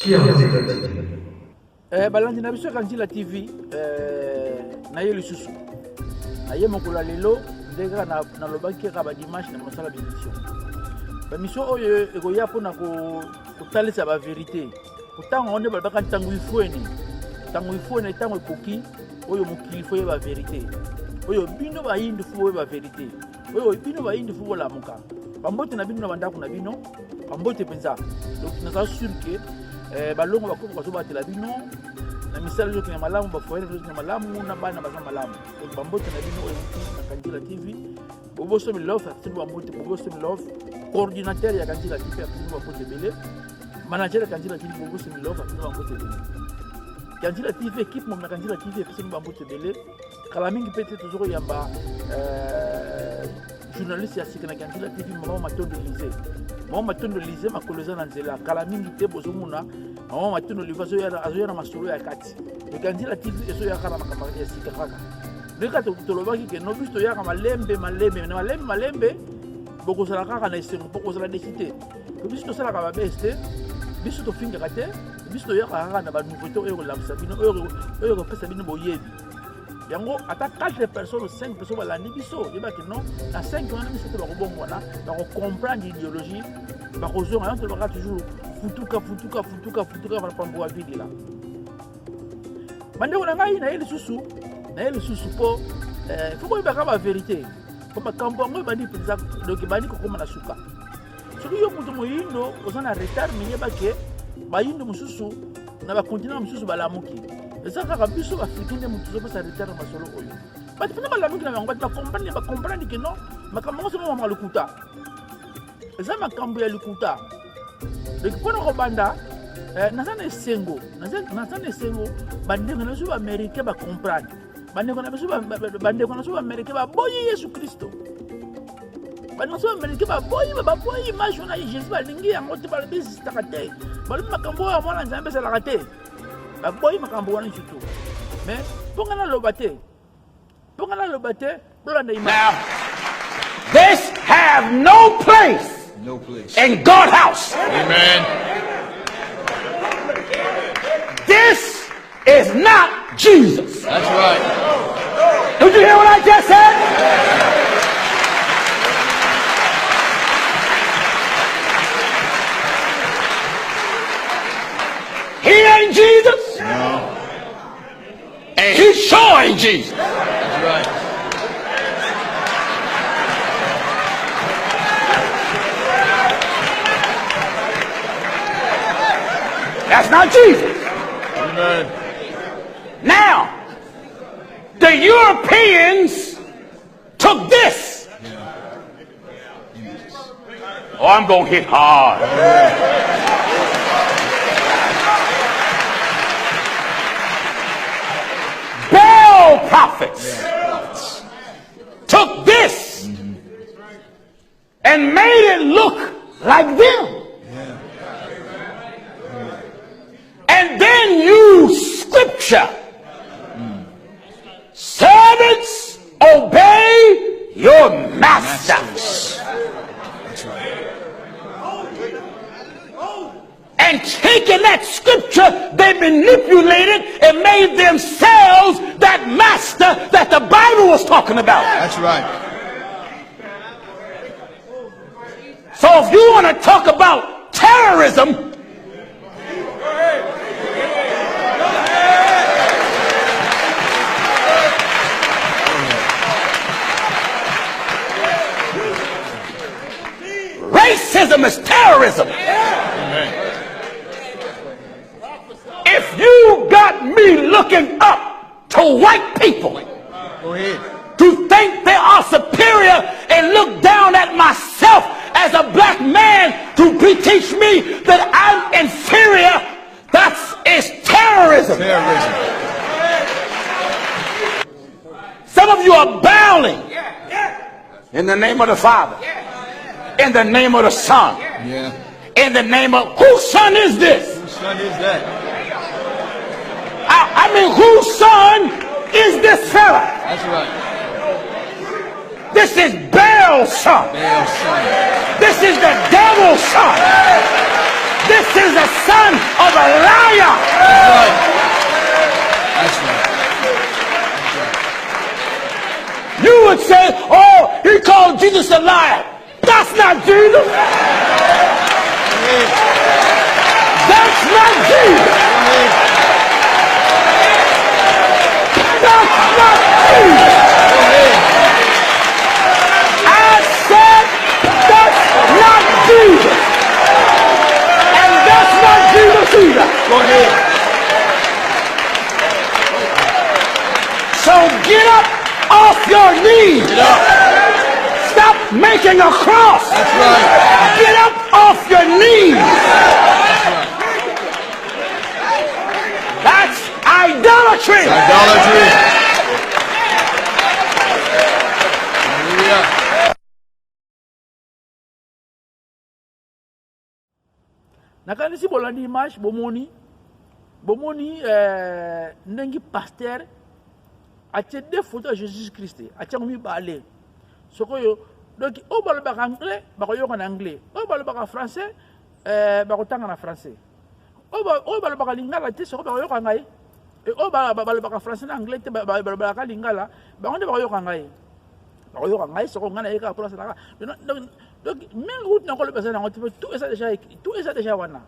Qui a entendu balandi na biso Kandila TV na ye lisusu na ye mokola lelo ndeka na lobaki ka ba dimanche na mosala bénédiction ba mission oyo ekoya pona ko talisa ba vérité pourtant on est balbaka tangu ifueni tangu ekoki oyo mokili fo ye ba vérité oyo bino ba yindi fo ba vérité oyo bino ba yindi fo la muka bambote na bino na bandako na bino bambote penza donc na sûr que balongo bakoko bazobatela bino na misala yoki na malamu bafoyele yoki na malamu na bana baza malamu donc bambote na bino oyo na Kandila TV boboso mi love after bambote boboso mi love coordinateur ya Kandila TV after bambote belé manager ya Kandila TV boboso mi love after bambote belé Kandila TV équipe mon Kandila TV after bambote belé kala mingi peut-être toujours yamba journaliste ya sika na Kandila TV mama matondo lisé mama matondo lisé makoloza na nzela kala mingi te bozomuna mama matondo livazo ya na masolo ya kati le Kandila TV eso ya kana makamba ya sika kaka leka to lobaki ke no bisto ya kama malembe bokozala kaka na esengo bokozala décité que bisto sala ka beste bisto to finga kate bisto ya kaka na ba nouveauté oyo la sabino oyo ko pesa bino boyebi yango ata 4 personnes ou 5 personnes balandi biso yeba ke non na 5 wana biso to ba kobongo wana ba ko comprendre idéologie ba ko zonga to ba toujours futuka par pambo vidi là bande ona ngai na ele susu po faut ko ba ka vérité ko ba kambo ngo bandi penza donc bandi ko koma na suka soki yo mutu moyindo ozana retard minye ba ke bayindo mususu na ba continent mususu balamuki eza kaka biso baafrikain mutu zopesa retard masolo oyo bato mpena balamuki na bango bato bacomprendre ke non makambo ngo somo mama lokuta eza makambo ya lokuta donc mpona kobanda naza na esengo bandeko na biso baaméricain bacomprendre bandeko na biso baaméricain baboyi yesu kristo bandeko na biso baaméricain baboyi image wana jésus balingi yango te balobisisitaka te balobi makambo oyo mwana nzambe esalaka te baboyi makambo wana surtout mais mponga naloba te bolanda image. Now, this have no place in God's house. Amen. This is not Jesus. That's right. Did you hear what I just said? He ain't Jesus. No. And he sure ain't Jesus. That's right. That's not Jesus. Amen. Now, the Europeans took this. Oh, I'm going to hit hard. Baal prophets took this and made it look like them. And then use scripture. Servants, obey your masters. That's right. And taking that scripture, they manipulated and made themselves that master that the Bible was talking about. That's right. So if you want to talk about terrorism, racism is terrorism. Amen. If you got me looking up to white people Go ahead. to think they are superior and look down at myself as a black man to teach me that I'm inferior, that is terrorism. Terrorism. Some of you are bowing in the name of the Father, in the name of the Son, Yeah. in the name of whose son is this? Whose son is that? I mean, whose son is this fella? That's right. This is Baal's son. Baal's son. This is the devil's son. This is the son of a liar. That's right. That's right. You would say, oh, he called Jesus a liar. That's not Jesus. That's not Jesus. That's not Jesus. I said, that's not Jesus. And that's not Jesus either. Go ahead. So get up off your knees. Get up. Stop making a cross. That's right. Get up off your knees. That's idolatry. Idolatry. Hallelujah. nakanisi bolandi image bomoni ndenge pasteur atie deux photos à Jésus Christ atie mibale sokoyo donc o balobaka anglais bakoyoka na anglais o balobaka français bakotanga na français o balobaka lingala te soko bakoyoka ngai et o balobaka français na anglais te balobaka lingala bango nde bakoyoka ngai soko ngana yeka pour ça donc même route na koloba ça na tout ça déjà wana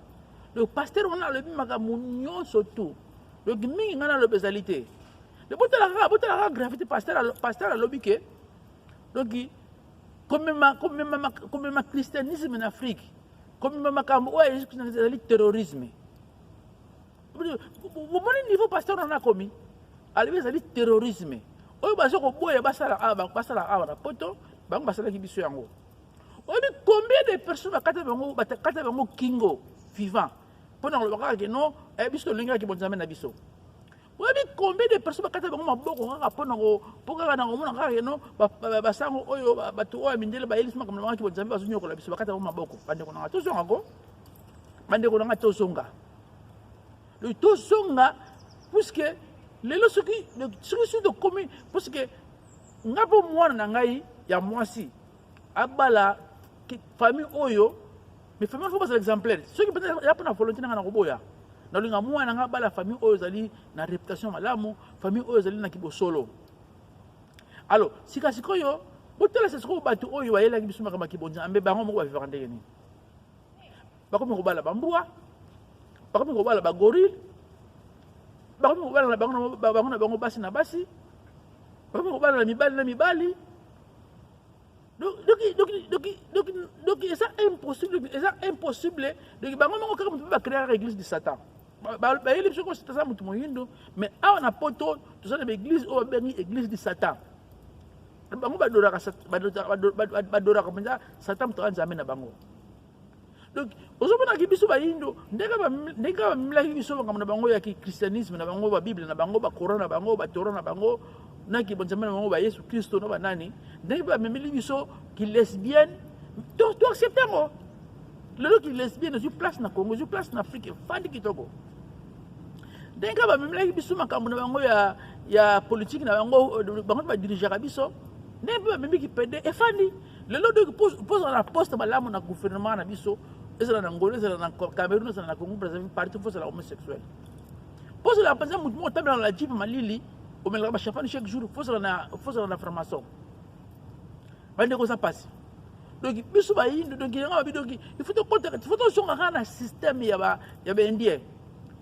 le pasteur on a le bimaka munyo surtout donc mingi ngana le bezalité le botala gravité pasteur a lobike donc comme ma christianisme en Afrique comme ma kambo ouais le terrorisme au niveau pasteur on a commis alibeza le terrorisme oyo bazoko boya basala na poto bango basala ki biso yango obi combien de personnes bakata bango kingo vivant pona lobaka ke non biso linga ki bonzame na biso obi combien de personnes bakata bango maboko kaka pona ko poka na ngomona kaka non basango oyo batu oyo mindele ba elisma comme ki bonzame bazunyo ko la biso bakata bango maboko bande ko na tozonga ko bande ko na tozonga le tozonga puisque lelo soki de commis parce que ngapo mwana na ngai ya mwasi abala famille oyo mais famille faut pas l'exemplaire ceux qui peut-être ya pona volonté na koboya na linga mwana nga bala famille oyo zali na réputation malamu famille oyo zali na kibosolo alors sika sikoyo botela siko batu oyo bayela kibiso makama kibonza ambe bango moko ba vivre ndenge ni bakomi kobala bambua bakomi kobala bagorille bakomi kobala na bango na bango basi na basi bakomi kobala na mibali donc c'est impossible donc bango moko kaka mutu ba créer l'église de Satan ba yeli biso ko c'est ça mutu moyindo mais awa na poto to ça l'église o bengi église de Satan bango badoraka penza Satan mutu anzame na bango donc ozomona ki biso bayindo ndeka ba milaki biso na bango ya christianisme na bango ba bible na bango ba coran na bango ba torah na bango na ki bonzame na bango ba Yesu Kristo no banani ndeka ba memeli biso ki lesbienne to accepter ngo lelo ki lesbienne je place na Congo je place na Afrique fandi kitoko ndeka ba memeli biso makambo na bango ya politique na bango ba diriger biso ndeka ba memeli ki pede e fandi lelo donc pose na poste malamu na gouvernement na biso ezala na Angola ezala na Cameroun ezala na Congo Brazzaville partout faut la homosexuel pose la penza mutu mo tabela la jipe malili o melaka ba chafani chaque jour faut la formation bande ko ça passe donc biso ba yindo donc nga bi donc il faut to songa na système ya ba indien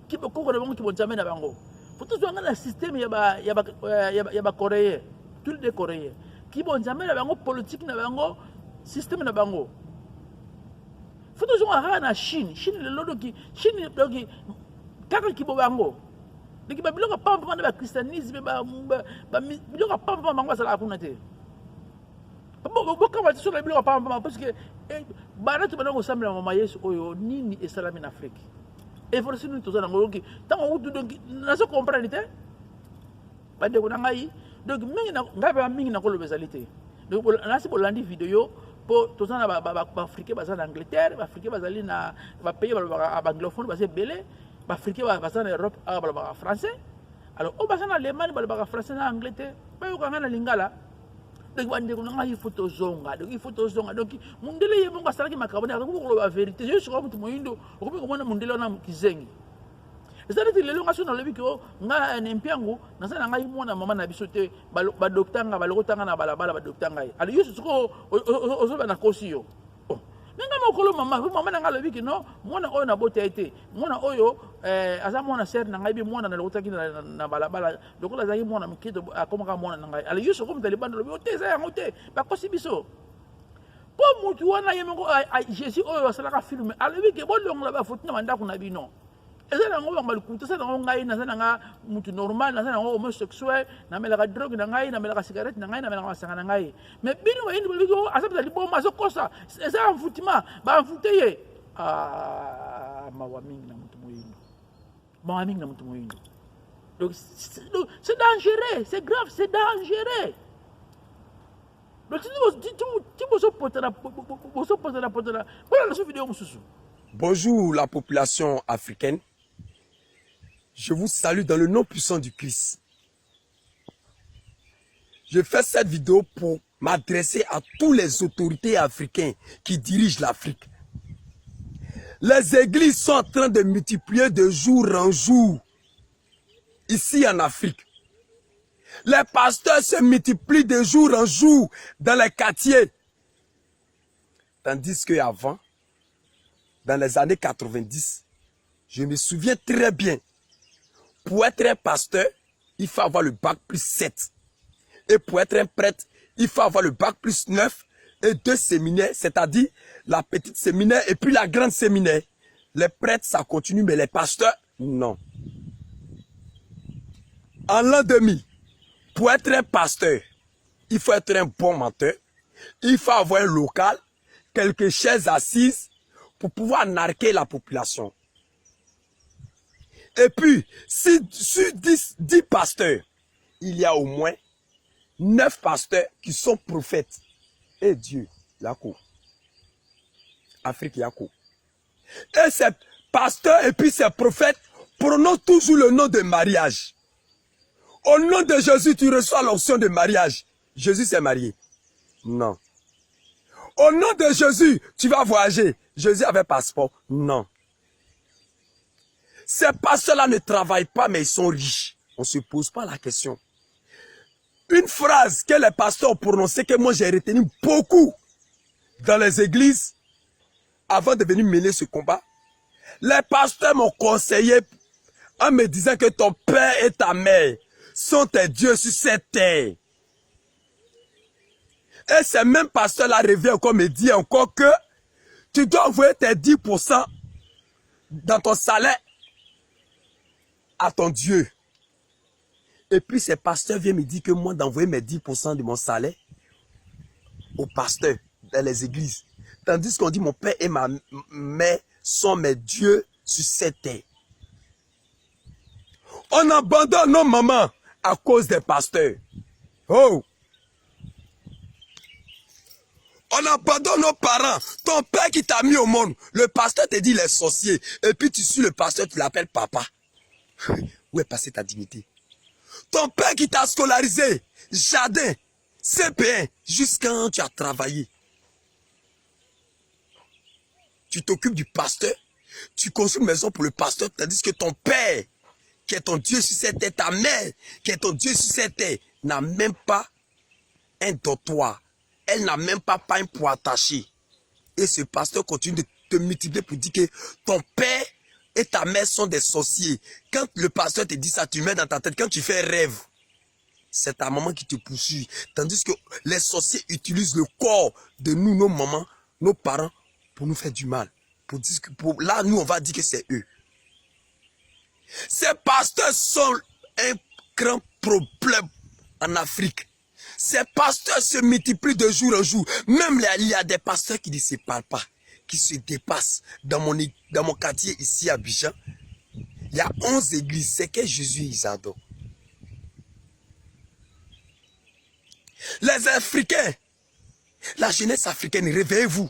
ki ba ko na bango ki bonzame na bango faut to songa na système ya ba coréen tous les coréens ki bonzame na bango politique na bango système na bango faut to songa na Chine le lodo ki Chine donc kaka ki bo bango donc ba biloko pamba na ba christianisme ba biloko pamba bango sala kuna te Beaucoup de sur les blocs parce que Baratu Banango semble à Mama Yesu Oyo Nini et Salam en Afrique. Et pour nous tous en Angola, tant on donc n'a pas compris l'idée. Pas de Gonangaï, donc Mingi n'a pas le bezalité. Donc on a pour l'andi vidéo pour tous en Afrique basé en Angleterre, Afrique basé na pays anglophone basé belé, Afrique basé en Europe basé français. Alors au basé en Allemagne basé français en Angleterre, pas au Ghana lingala. Donc il faut to zonga donc mundele ye monga salaki makabona ko ko la vérité je suis comme tout moyindo ko ko mona mundele na kizengi eza neti lelo nga so nalobi ke nga nempiangu naza na ngai mwana mama na biso te badokta nga balokotanga na balabala badokta ngai ali yo soko ozoba na kosi yo nenga mokolo mama na nga alobi ke no mwana oyo nabota ye te mwana oyo aza mwana ser na ngai bi mwana nalokotaki na balabala lokola azalaki mwana moke akomaka mwana na ngai ali yo soko moto alibanda lobi ote eza yango te bakosi biso po motu wana ye moko jésus oyo asalaka filme alobi ke bolongola bafoti na bandako na bino eza nango bango balikuta eza nango ngai naza nanga mutu normal naza nango homosexuel namelaka drogue na ngai namelaka cigarette na ngai namelaka masanga na ngai mais bino bayindi bolobiki azapesa liboma azokosa eza mfutima bamfute ye mawa mingi na mutu moyindo mawa mingi na mutu moyindo donc c'est dangereux c'est grave c'est dangereux donc ti bozopotana bolala so vidéo mosusu. Bonjour la population africaine. Je vous salue dans le nom puissant du Christ. Je fais cette vidéo pour m'adresser à tous les autorités africaines qui dirigent l'Afrique. Les églises sont en train de multiplier de jour en jour ici en Afrique. Les pasteurs se multiplient de jour en jour dans les quartiers. Tandis qu'avant, dans les années 90, je me souviens très bien, pour être un pasteur, il faut avoir le bac plus 7. Et pour être un prêtre, il faut avoir le bac plus 9 et 2 séminaires, c'est-à-dire la petite séminaire et puis la grande séminaire. Les prêtres, ça continue, mais les pasteurs, non. En l'an 2000, pour être un pasteur, il faut être un bon menteur, il faut avoir un local, quelques chaises assises, pour pouvoir narquer la population. Et puis, si sur 10 pasteurs, il y a au moins 9 pasteurs qui sont prophètes. Et Dieu, Yako. Afrique, Yako. Et ces pasteurs et puis ces prophètes prononcent toujours le nom de mariage. Au nom de Jésus, tu reçois l'option de mariage. Jésus s'est marié. Non. Au nom de Jésus, tu vas voyager. Jésus avait passeport. Non. Ces pasteurs-là ne travaillent pas, mais ils sont riches. On ne se pose pas la question. Une phrase que les pasteurs ont prononcée, que moi j'ai retenu beaucoup dans les églises, avant de venir mener ce combat. Les pasteurs m'ont conseillé en me disant que ton père et ta mère sont tes dieux sur cette terre. Et ces mêmes pasteurs-là reviennent encore me dire encore que tu dois envoyer tes 10% dans ton salaire à ton Dieu. Et puis ces pasteurs viennent me dire que moi d'envoyer mes 10% de mon salaire aux pasteurs dans les églises. Tandis qu'on dit mon père et ma mère sont mes dieux sur cette terre. On abandonne nos mamans à cause des pasteurs. Oh! On abandonne nos parents. Ton père qui t'a mis au monde, le pasteur te dit les sorciers. Et puis tu suis le pasteur, tu l'appelles papa. Où est passée ta dignité? Ton père qui t'a scolarisé, jardin, CP1, jusqu'à quand tu as travaillé. Tu t'occupes du pasteur, tu construis une maison pour le pasteur, tandis que ton père, qui est ton Dieu sur cette terre, ta mère, qui est ton Dieu sur cette terre, n'a même pas un dortoir. Elle n'a même pas un poids attaché. Et ce pasteur continue de te multiplier pour dire que ton père et ta mère sont des sorciers. Quand le pasteur te dit ça, tu mets dans ta tête, quand tu fais rêve, c'est ta maman qui te poursuit. Tandis que les sorciers utilisent le corps de nous, nos mamans, nos parents, pour nous faire du mal. Là, nous, on va dire que c'est eux. Ces pasteurs sont un grand problème en Afrique. Ces pasteurs se multiplient de jour en jour. Même il y a des pasteurs qui ne se parlent pas, qui se dépassent. Dans mon quartier ici à Abidjan, il y a 11 églises. C'est que Jésus ils adorent. Les Africains, la jeunesse africaine, réveillez-vous.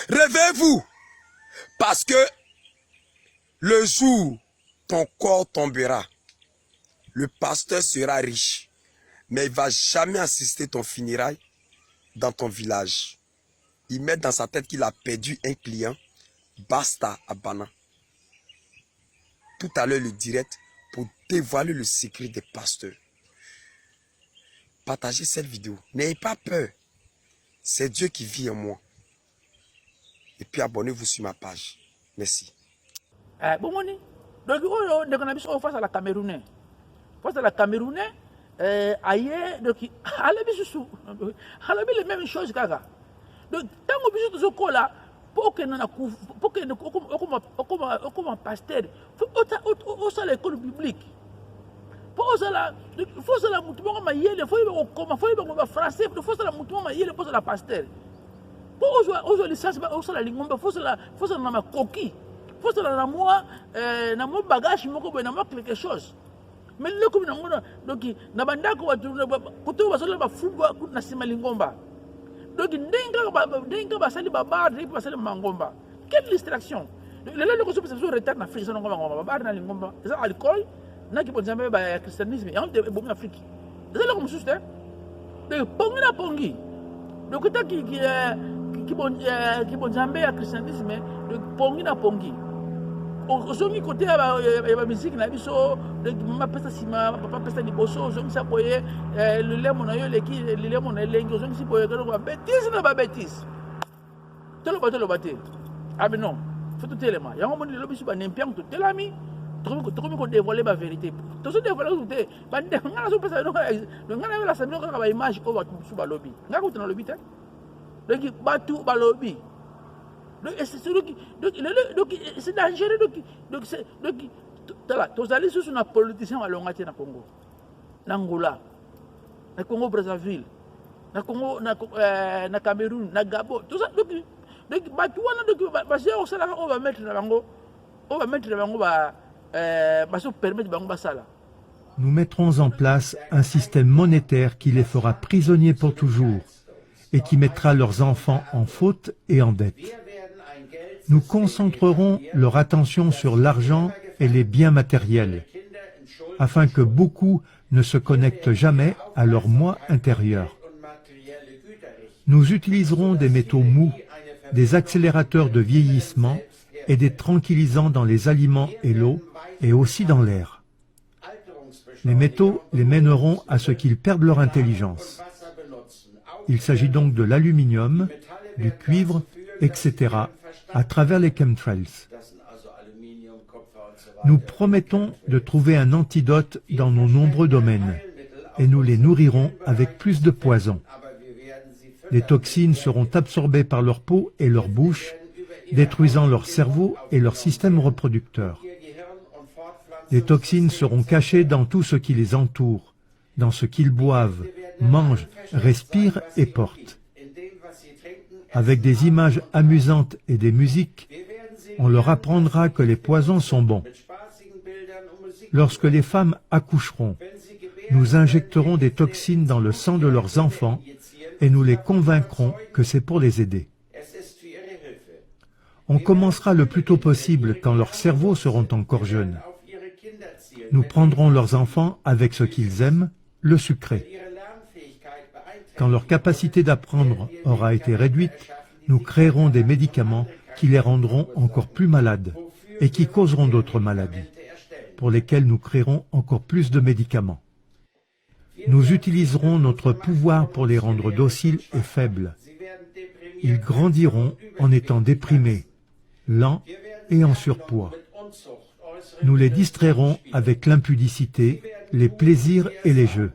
Réveillez-vous. Parce que le jour ton corps tombera, le pasteur sera riche. Mais il ne va jamais assister ton funérail dans ton village. Il met dans sa tête qu'il a perdu un client. Basta à Bana. tout à l'heure le direct pour dévoiler le secret des pasteurs. Partagez cette vidéo. N'ayez pas peur. C'est Dieu qui vit en moi. Et puis abonnez-vous sur ma page. Merci. Bon, donc, on a face à la Camerounais. Face à la Camerounais, ailleurs, donc, elle a les mêmes choses. Donc, tant que vous êtes là, pour que comme pasteur, il faut l'école biblique. Il faut la mouton maïele, il faut français, il faut la mouton maïele, il faut la pasteur. Pour la licence, il faut la lingomba, il faut la coquille. Il faut la moi bagage, il faut quelque chose. Mais le comme donc na bandako watu kuto basala bafumba na sima lingomba. Donc ndenga basali babar et basali mangomba. Quelle distraction. Le ko so peut retard na Afrique na ngomba babar na lingomba. Ça alcool na ki bonjambe ba christianisme et on te bon Afrique. C'est là comme souste. De pongi na pongi. Donc ta ki bonjambe ya christianisme de pongi na pongi. Aujourd'hui côté la musique na biso ma pesa sima papa pesa liboso aujourd'hui ça boye le lemo na yo leki le lemo na lengi aujourd'hui si boye ko ba bêtise na ba bêtise tolo baté ah mais non faut tout élément yango moni le biso ba nempiang tout telami to ko dévoiler ba vérité to so dévoiler tout ba ngana so pesa no ngana la samino ka ba image ko ba tout ba lobby ngako tuna lobby te donc batu ba lobby. Donc c'est dangereux. Donc tous allés sur une politicien à Longati na Congo, na Angola, na Congo Brazzaville, na Congo na Cameroun, na Gabon. Tout ça donc on va mettre na bango ba se permettre bango basala. Nous mettrons en place un système monétaire qui les fera prisonniers pour toujours et qui mettra leurs enfants en faute et en dette. Nous concentrerons leur attention sur l'argent et les biens matériels, afin que beaucoup ne se connectent jamais à leur moi intérieur. Nous utiliserons des métaux mous, des accélérateurs de vieillissement et des tranquillisants dans les aliments et l'eau, et aussi dans l'air. Les métaux les mèneront à ce qu'ils perdent leur intelligence. Il s'agit donc de l'aluminium, du cuivre, etc., à travers les chemtrails. Nous promettons de trouver un antidote dans nos nombreux domaines et nous les nourrirons avec plus de poison. Les toxines seront absorbées par leur peau et leur bouche, détruisant leur cerveau et leur système reproducteur. Les toxines seront cachées dans tout ce qui les entoure, dans ce qu'ils boivent, mangent, respirent et portent. Avec des images amusantes et des musiques, on leur apprendra que les poisons sont bons. Lorsque les femmes accoucheront, nous injecterons des toxines dans le sang de leurs enfants et nous les convaincrons que c'est pour les aider. On commencera le plus tôt possible quand leurs cerveaux seront encore jeunes. Nous prendrons leurs enfants avec ce qu'ils aiment, le sucré. Quand leur capacité d'apprendre aura été réduite, nous créerons des médicaments qui les rendront encore plus malades et qui causeront d'autres maladies, pour lesquelles nous créerons encore plus de médicaments. Nous utiliserons notre pouvoir pour les rendre dociles et faibles. Ils grandiront en étant déprimés, lents et en surpoids. Nous les distrairons avec l'impudicité, les plaisirs et les jeux.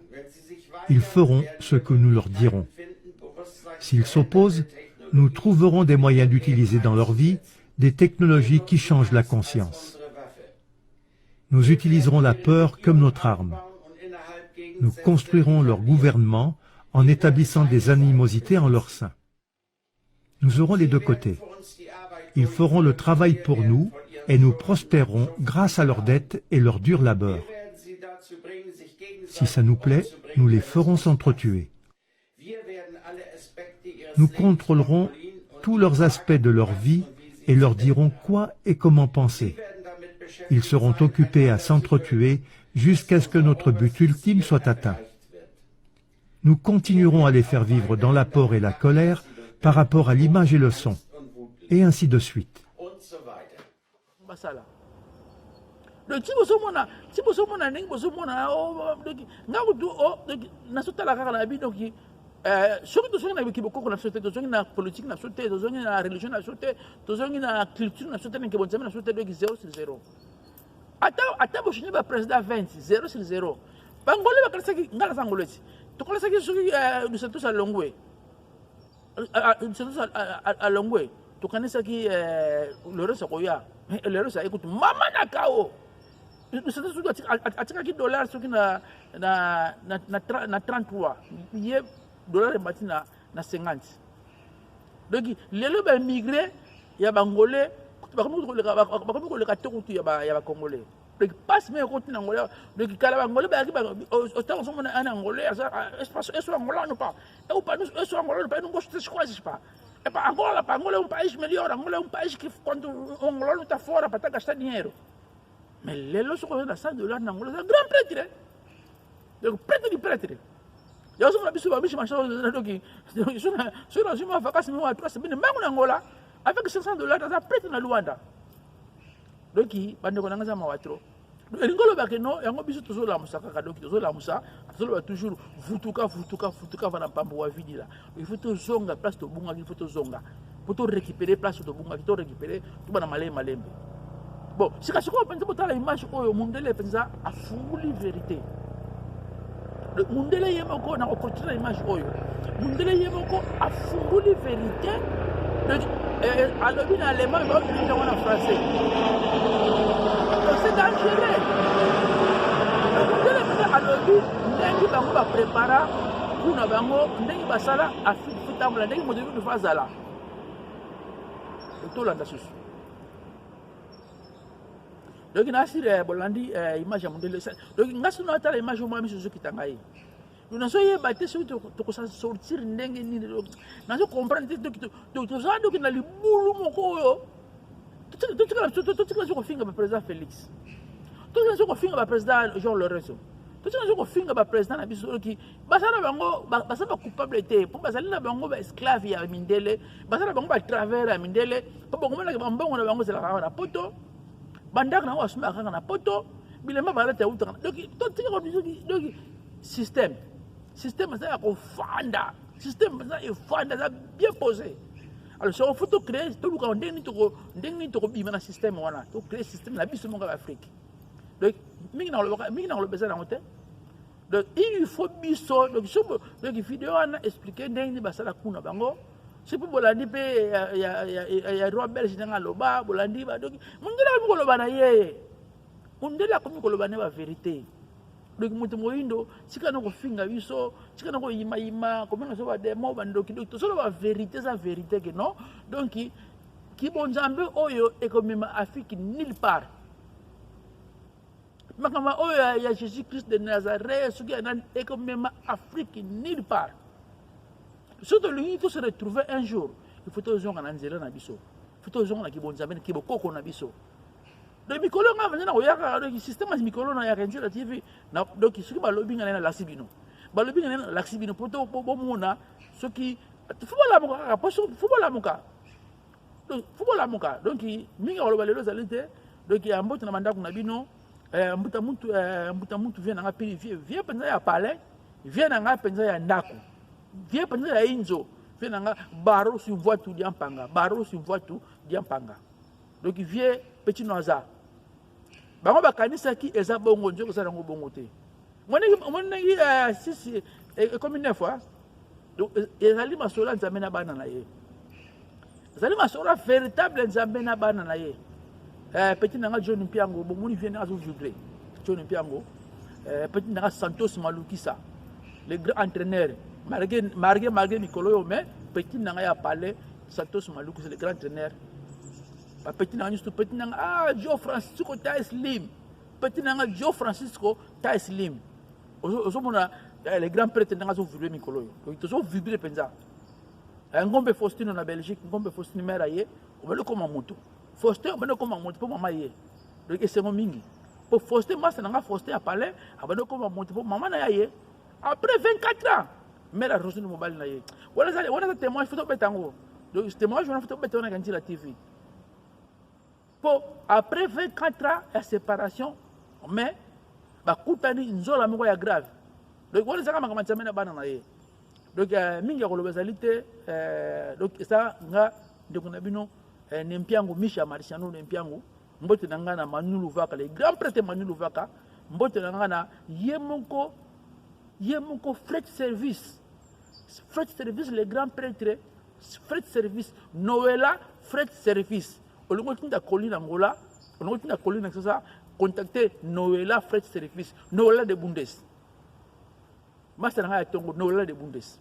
Ils feront ce que nous leur dirons. S'ils s'opposent, nous trouverons des moyens d'utiliser dans leur vie des technologies qui changent la conscience. Nous utiliserons la peur comme notre arme. Nous construirons leur gouvernement en établissant des animosités en leur sein. Nous aurons les deux côtés. Ils feront le travail pour nous et nous prospérerons grâce à leurs dettes et leur dur labeur. Si ça nous plaît, nous les ferons s'entretuer. Nous contrôlerons tous leurs aspects de leur vie et leur dirons quoi et comment penser. Ils seront occupés à s'entretuer jusqu'à ce que notre but ultime soit atteint. Nous continuerons à les faire vivre dans la peur et la colère par rapport à l'image et le son, et ainsi de suite. donc si bosomona ndenge bosomona donc ngango tu nasotala kaka na bi donc soki tozongi na bokoko na biso te tozongi na politique na biso te tozongi na religion na biso te tozongi na culture na biso te ndenge bonzambe na biso te donc 0/0 ata bochange baprésident 20 0/0 bangole bakalisaki nga na sangolo eti tokolasaki soki dusantos alongwe alongwe tokanisaki loresa koya loresa ekuti mama na kao dusantos soki atikaki dollar soki na 33 ye dollar ebati na 50 donc lelo baimmigré ya bangolais bakomi koleka te kutu ya bacongolais donc passe me ekoti na ngolais donc kala bangolais bayaki otango osomona un angolais eso angola no pas eso angola no pas não gosto dessas coisas pá Angola é um país melhor, Angola é um país que quando o angolano está fora para gastar dinheiro. Mas lelo só quando $100 na Angola é grand prêtre. Donc prêtre de prêtre. Eu sou uma pessoa bicho mas só na uma vacação uma troça bem mesmo na Angola avec $500 ça prêtre na Luanda. Donc bande ko nanga za mawatro. Elingolo ba keno yango biso tozola musaka donc tozola musa tozola toujours vutuka vana pambo wa vidi là. Il faut tozonga place to bunga il faut tozonga. Pour to récupérer place to bunga to récupérer to bana malembe. Bon, si ka siko penza botala image oyo mundele penza afunguli vérité. Le mundele yemoko na opportunité image oyo. Mundele yemoko afunguli vérité. Alors bien allemand va dire en français. C'est dangereux. Alors ndenge bango ba prépara kuna bango ndenge basala afitambula ndenge modeli de fazala. To landa susu. Donc nasire bolandi image ya mundele. Donc ngasu na tala image mo miso kitangai. Nous n'avons pas été sortir ndenge ni nazo comprendre donc tozando que na libulu moko tout ko finga ba président Félix tout ko finga ba président Jean Lorenzo tout ko finga ba président na biso ki basala bango basala coupable té pour basala na bango ba esclave ya mindele basala bango ba travers ya mindele pour bango na bango na bango c'est la na poto bandaka na wasuma kanga na poto bilema balata uta donc donc système ça a confanda système ça est fanda ça bien posé alors ça faut créer tout le monde ndenge to bima na système wana to créer système la biso monga Afrique donc mingi na le besoin na hotel donc il faut biso donc vidéo ana expliquer ndenge basala kuna bango c'est pour bolandi pe ya roi belge nga loba bolandi ba donc mundela ko loba na ye mundela ko loba na vérité. Donc mutu moindo sika na ko finga biso sika na ko yima comment so ba demo bandoki donc to solo ba vérité ça vérité que non donc ki bonzambe oyo e comme Afrique nulle part makama oyo ya Jésus Christ de Nazareth ce qui est comme Afrique nulle part surtout lui to se retrouver un jour il faut to zonga na nzela na biso il faut to zonga na ki bonzambe ki bokoko na biso. Donc mikolo nga vanya na oyaka donc système mikolo na ya renje la TV na donc ce qui ba lobby ngana na laksibino ba lobby ngana na laksibino poto bomona ce qui football la muka donc minga walo balelo zalite donc ya mbote na mandako na bino mbuta muntu vient na pili vient penza ya palais vient na penza ya ndako vient penza ya inzo vient na baro sur voiture diampanga donc vient petit noza bango bakanisa ki eza bongo njo ko sala ngo bongo te monengi sisi comme une fois donc ezali masola nzambe na bana na ye ezali masola véritable nzambe na bana na ye petit nanga John Mpiango bomuni vient azo vibrer John Mpiango petit nanga Santos Malukisa le grand entraîneur malgré Mikolo mais petit nanga ya parler Santos Malukisa le grand entraîneur petit nanga juste petit nanga Joe Francisco ta slim petit nanga Joe Francisco ta slim ozomona les grands prêtres nanga zo vibrer Mikolo donc to zo vibrer penza ngombe Faustino na Belgique ngombe Faustino mera ye obele comme moto Faustino obele comme moto pour maman ye donc c'est mon mingi pour Faustino mas nanga Faustino a parlé obele comme moto pour maman na ye après 24 ans mera Rosine mobile na ye wala témoignage photo betango donc témoignage on photo betango na kanji la TV. Après 24 ans de séparation, mais bakutani nzola moko ya grave. Donc on saka makama tsamena bana na ye. Donc mingi ya kolobezalité donc ça nga ndeko na bino nempiango Misha Marciano nempiango mbote nanga na Manu Luvaka le grand prêtre Manu Luvaka mbote nanga na yemoko fret service le grand prêtre fret service Noëlla fret service olongo tinda colline ngola olongo tinda colline ça contacter Noëlla fret service Noëlla de Bundes master nga tongo Noëlla de Bundes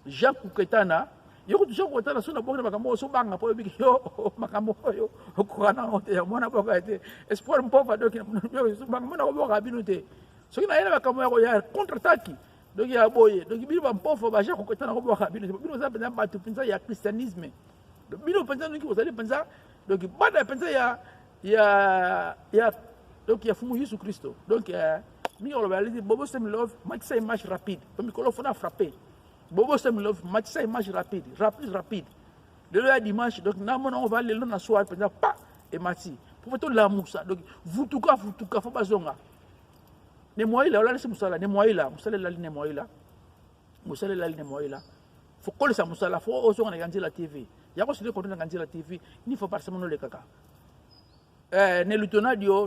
Jean Kouketana yoko Jean Kouketana sona bokna makambo so banga po biki yo makambo yo okwana ote ya mona boka ete espoir mpova donc yo so banga mona boka binote so kina yela makambo ya contre attaque donc ya boye donc bino mpofo ba Jean Kouketana ko boka binote bino za penza batu penza ya christianisme bino penza niki vous allez penza donc bada penza ya donc ya fumu Yesu Kristo donc mi on va dire Bobo Sem Love match ça image rapide comme il faut frapper Bobo Sem Love match ça image rapide de là dimanche donc on va aller là na soir pendant pas et mati pour faire la moussa donc vous tout cas faut pas zonga ne moi là laisse moussa ne moi là moussa là ne moi là faut coller ça moussa là faut aussi on la TV il y a aussi des contenus dans la TV il faut pas seulement le caca ne lutonadio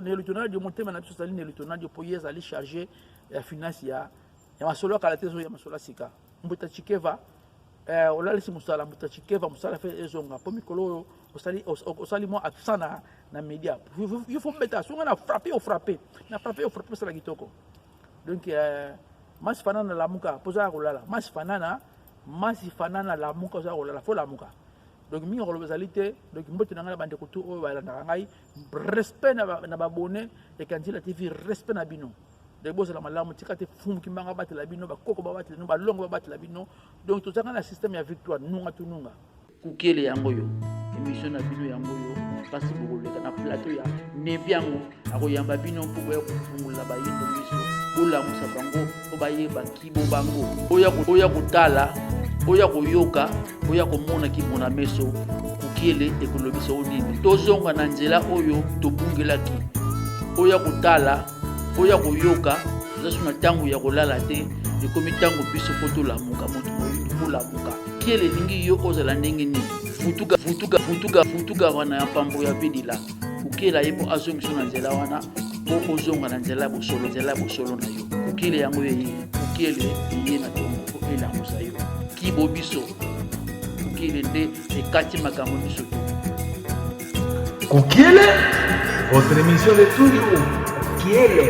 montema na biso sali ne lutonadio pour yeza aller charger la finance ya masolo kala tezo ya masolo sika mbuta chikeva olalisi musala mbuta chikeva musala fait ezonga po mikolo osali mo absent na média il faut mettre so na frapper sala kitoko donc mas fanana la muka poza kolala mas fanana la muka za kolala fo la muka donc mi ngolobezalité donc mbote na ngala bande ko to o bala na ngai respect na babone et quand il a TV respect na bino de boss la malamu tikate fumu kimbanga batela bino ba koko ba batela no ba longo ba batela bino donc to zanga na système ya victoire nunga tununga kukele yango yo émission na bino yango yo kasi bokoleka na plateau ya nempiango akoyamba bino mpuko ya kufungula ba yendo biso bola musa bango obayeba kibo bango oya kutala oya koyoka oya komona kimona meso kukele ekolobisa onini tozonga na nzela oyo tobungelaki oya kutala oya koyoka zasu na tango ya kolala te ekomi tango biso poto lamuka moto moyindo kolamuka kiele lingi yo ozala ndenge nini futuka wana ya pambo ya bedila ukela yepo azongiso na nzela wana po ozonga na nzela bosolo na yo ukele yango ukele ye na tongo elamusa yo kibo biso ukele nde ekati makambo biso Kukiele, otra emisión de estudio. Kiele.